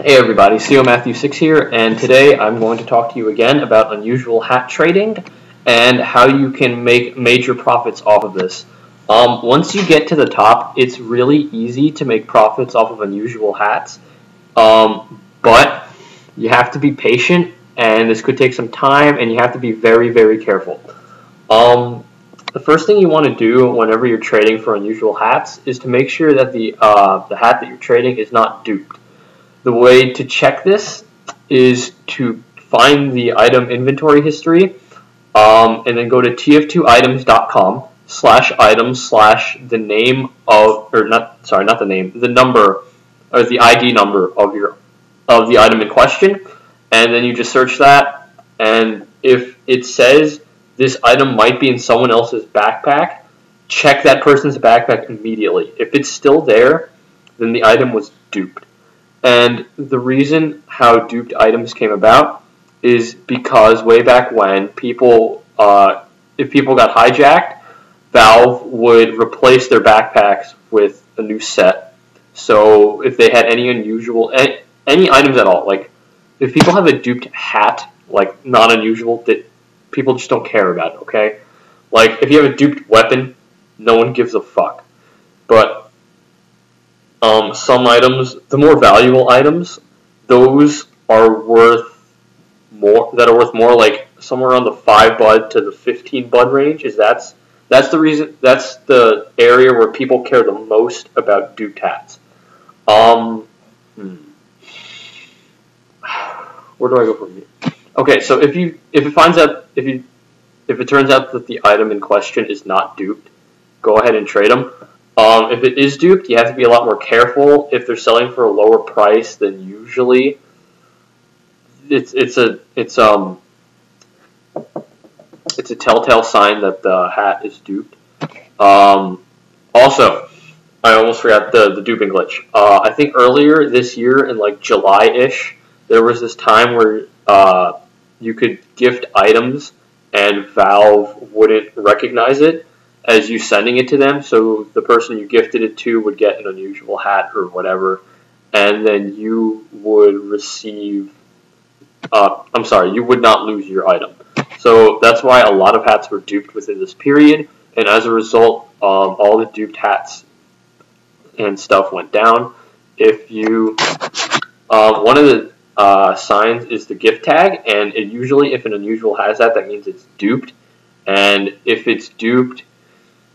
Hey everybody, CO Matthew 6 here, and today I'm going to talk to you again about unusual hat trading and how you can make major profits off of this. Once you get to the top, it's really easy to make profits off of unusual hats, but you have to be patient, and this could take some time, and you have to be very, very careful. The first thing you want to do whenever you're trading for unusual hats is to make sure that the hat that you're trading is not duped. The way to check this is to find the item inventory history, and then go to tf2items.com/items/the name of, or not, sorry, not the name, the number, or the ID number of the item in question, and then you just search that, and if it says this item might be in someone else's backpack, check that person's backpack immediately. If it's still there, then the item was duped. And the reason how duped items came about is because way back when, if people got hijacked, Valve would replace their backpacks with a new set. So if they had any items at all, like if people have a duped hat, like not unusual, that people just don't care about, okay? Like if you have a duped weapon, no one gives a fuck. But some items, the more valuable items, those are worth more. That are worth more, like somewhere around the 5 bud to the 15 bud range. That's the reason. That's the area where people care the most about duped hats. Where do I go from here? Okay, so if it turns out that the item in question is not duped, go ahead and trade them. If it is duped, you have to be a lot more careful. If they're selling for a lower price than usually, it's a telltale sign that the hat is duped. Also, I almost forgot the duping glitch. I think earlier this year in like July-ish, there was this time where you could gift items and Valve wouldn't recognize it as you sending it to them, so the person you gifted it to would get an unusual hat or whatever, and then you would receive, you would not lose your item. So that's why a lot of hats were duped within this period, and as a result, all the duped hats and stuff went down. If you, one of the signs is the gift tag, and it usually, if an unusual has that means it's duped, and if it's duped,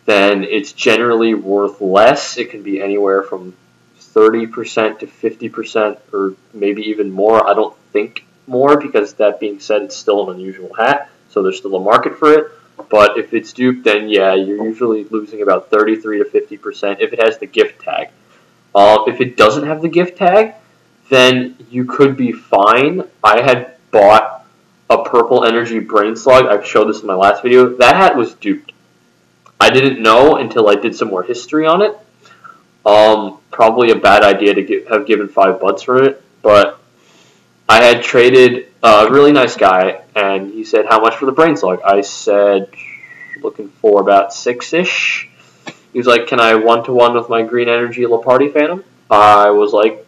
then it's generally worth less. It can be anywhere from 30% to 50%, or maybe even more. I don't think more, because that being said, it's still an unusual hat, so there's still a market for it. But if it's duped, then yeah, you're usually losing about 33 to 50% if it has the gift tag. If it doesn't have the gift tag, then you could be fine. I had bought a purple energy brain slug. I showed this in my last video. That hat was duped. I didn't know until I did some more history on it. Probably a bad idea to have given 5 buds for it, but I had traded a really nice guy, and he said, how much for the brain slug? I said, looking for about 6-ish. He was like, can I 1-to-1 with my green energy Leopardi Phantom? I was like,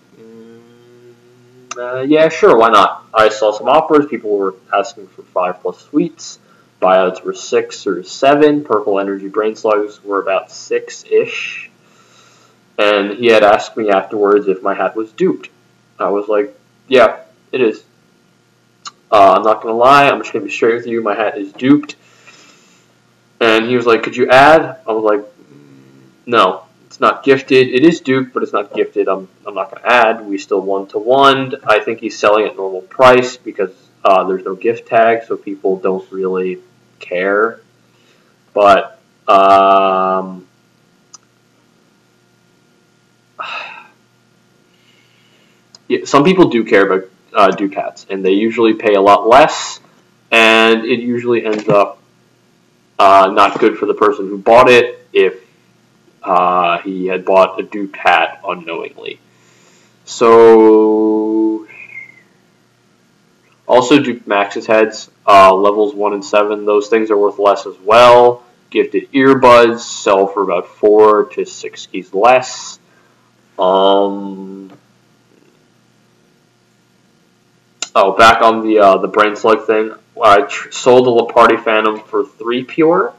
yeah, sure, why not? I saw some offers. People were asking for 5+ sweets. Buyouts were 6 or 7. Purple energy brain slugs were about 6-ish. And he had asked me afterwards if my hat was duped. I was like, yeah, it is. I'm not going to lie. I'm just going to be straight with you. My hat is duped. And he was like, could you add? I was like, no, it's not gifted. It is duped, but it's not gifted. I'm not going to add. We still 1-to-1'd. I think he's selling at normal price because there's no gift tag, so people don't really care. But yeah, some people do care about duped hats, and they usually pay a lot less, and it usually ends up not good for the person who bought it if he had bought a duped hat unknowingly. So also duped Max's heads, levels 1 and 7, those things are worth less as well. Gifted earbuds sell for about 4 to 6 keys less. Oh, back on the brain slug thing. I sold a Leparty Phantom for 3 pure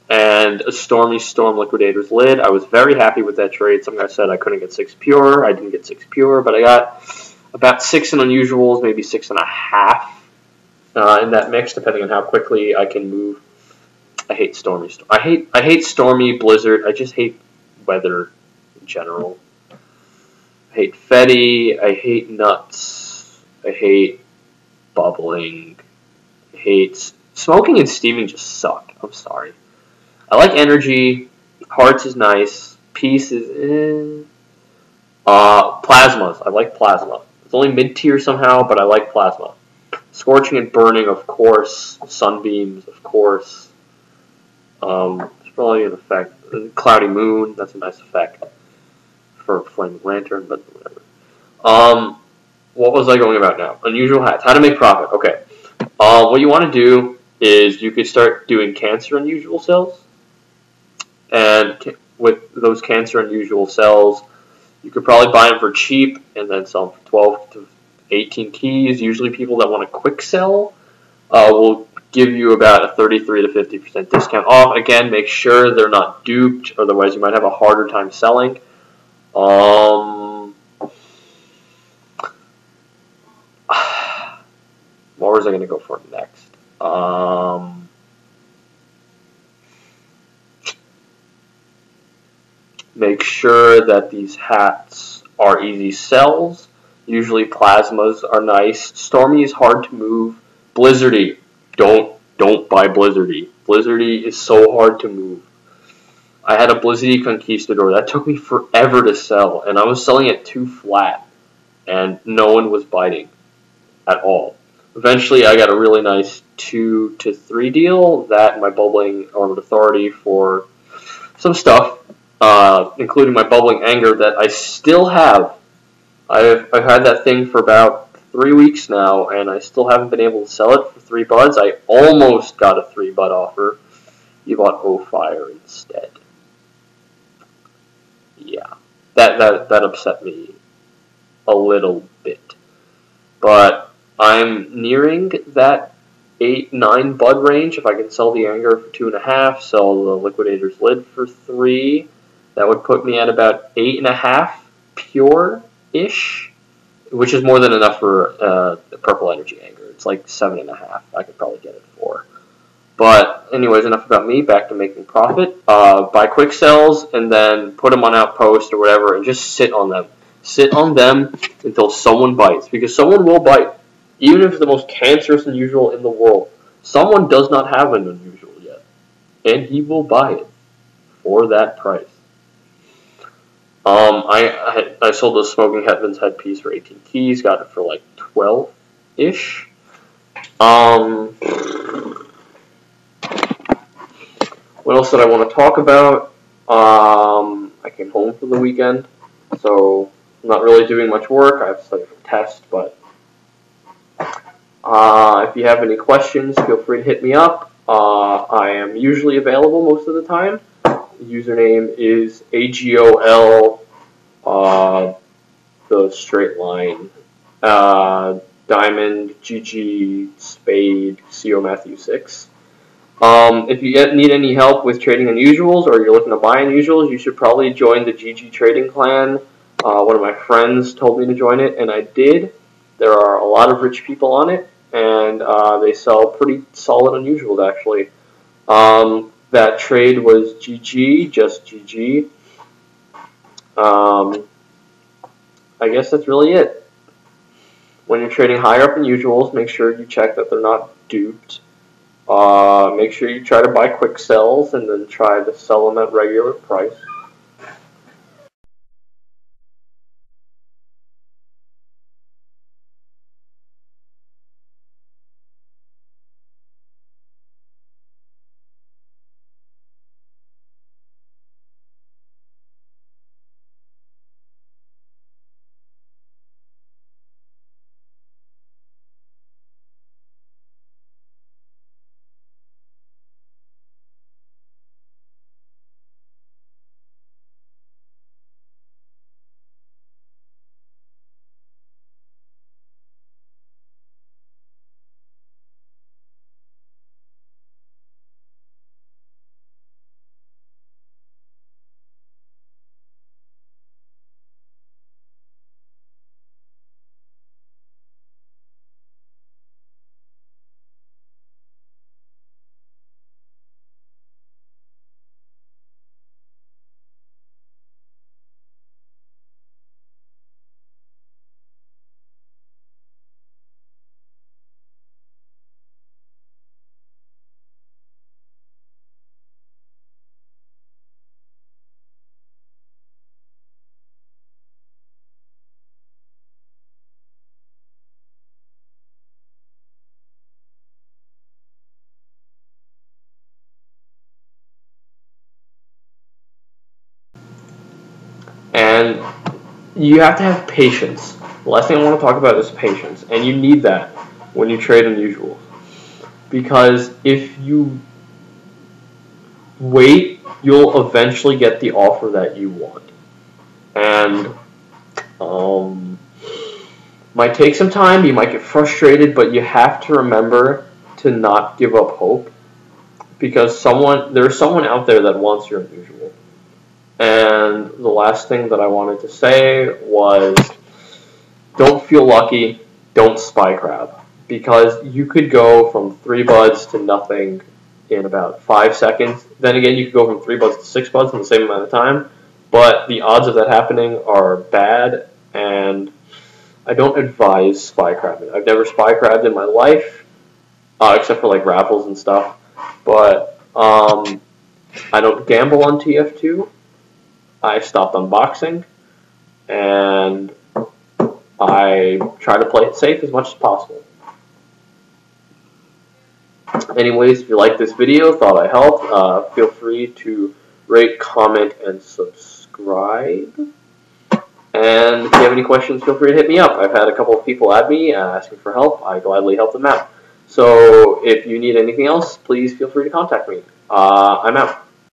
and a Stormy Storm Liquidator's Lid. I was very happy with that trade. Some guy said I couldn't get 6 pure. I didn't get 6 pure, but I got about 6 in unusuals, maybe 6.5 in that mix, depending on how quickly I can move. I hate Stormy Storm. I hate Stormy Blizzard. I just hate weather in general. I hate Fetty. I hate Nuts. I hate bubbling. I hate smoking and steaming. Just suck. I'm sorry. I like energy. Hearts is nice. Peace is plasmas. I like plasma. It's only mid tier somehow, but I like plasma. Scorching and burning, of course. Sunbeams, of course. It's probably an effect. Cloudy moon. That's a nice effect for flaming lantern, but whatever. What was I going about now? Unusual hats. How to make profit. Okay. What you want to do is you could start doing cancer unusual cells, and with those cancer unusual cells, you could probably buy them for cheap and then sell them for 12 to 18 keys. Usually, people that want a quick sell will give you about a 33 to 50% discount off. Again, make sure they're not duped, otherwise you might have a harder time selling. What was I going to go for next? Make sure that these hats are easy sells. Usually plasmas are nice. Stormy is hard to move. Blizzardy, don't buy Blizzardy. Blizzardy is so hard to move. I had a Blizzardy Conquistador that took me forever to sell, and I was selling it too flat, and no one was biting at all. Eventually, I got a really nice 2 to 3 deal. That my bubbling Armored Authority for some stuff, including my bubbling anger that I still have. I've had that thing for about 3 weeks now, and I still haven't been able to sell it for 3 buds. I almost got a 3 bud offer. You bought O-Fire instead. Yeah, that upset me a little bit, but I'm nearing that 8-9 bud range. If I can sell the anger for 2.5, sell the liquidator's lid for 3, that would put me at about 8.5 pure-ish, which is more than enough for purple energy anger. It's like 7.5. I could probably get it for. But anyways, enough about me. Back to making profit. Buy quick sells and then put them on Outpost or whatever, and just sit on them. Sit on them until someone bites, because someone will bite. Even if it's the most cancerous unusual in the world, someone does not have an unusual yet, and he will buy it for that price. I sold the Smoking Hetman's headpiece for 18 keys, got it for like 12-ish. What else did I want to talk about? I came home for the weekend, so I'm not really doing much work. I have to study for tests, but if you have any questions, feel free to hit me up. I am usually available most of the time. The username is AGOL, the straight line, Diamond, GG, Spade, CO Matthew 6. If you need any help with trading unusuals, or you're looking to buy unusuals, you should probably join the GG Trading Clan. One of my friends told me to join it, and I did. There are a lot of rich people on it, and they sell pretty solid unusuals, actually. That trade was GG, just GG. I guess that's really it. When you're trading higher up unusuals, make sure you check that they're not duped. Make sure you try to buy quick sells and then try to sell them at regular price. And you have to have patience. The last thing I want to talk about is patience, and you need that when you trade unusuals. Because if you wait, you'll eventually get the offer that you want. And might take some time, you might get frustrated, but you have to remember to not give up hope, because there's someone out there that wants your unusual. And the last thing that I wanted to say was, don't feel lucky, don't spy crab, because you could go from 3 buds to nothing in about 5 seconds. Then again, you could go from 3 buds to 6 buds in the same amount of time, but the odds of that happening are bad, and I don't advise spy crabbing. I've never spy crabbed in my life, except for like raffles and stuff, but I don't gamble on TF2. I stopped unboxing, and I try to play it safe as much as possible. Anyways, if you like this video, thought I helped, feel free to rate, comment, and subscribe. And if you have any questions, feel free to hit me up. I've had a couple of people add me asking for help. I gladly help them out. So if you need anything else, please feel free to contact me. I'm out.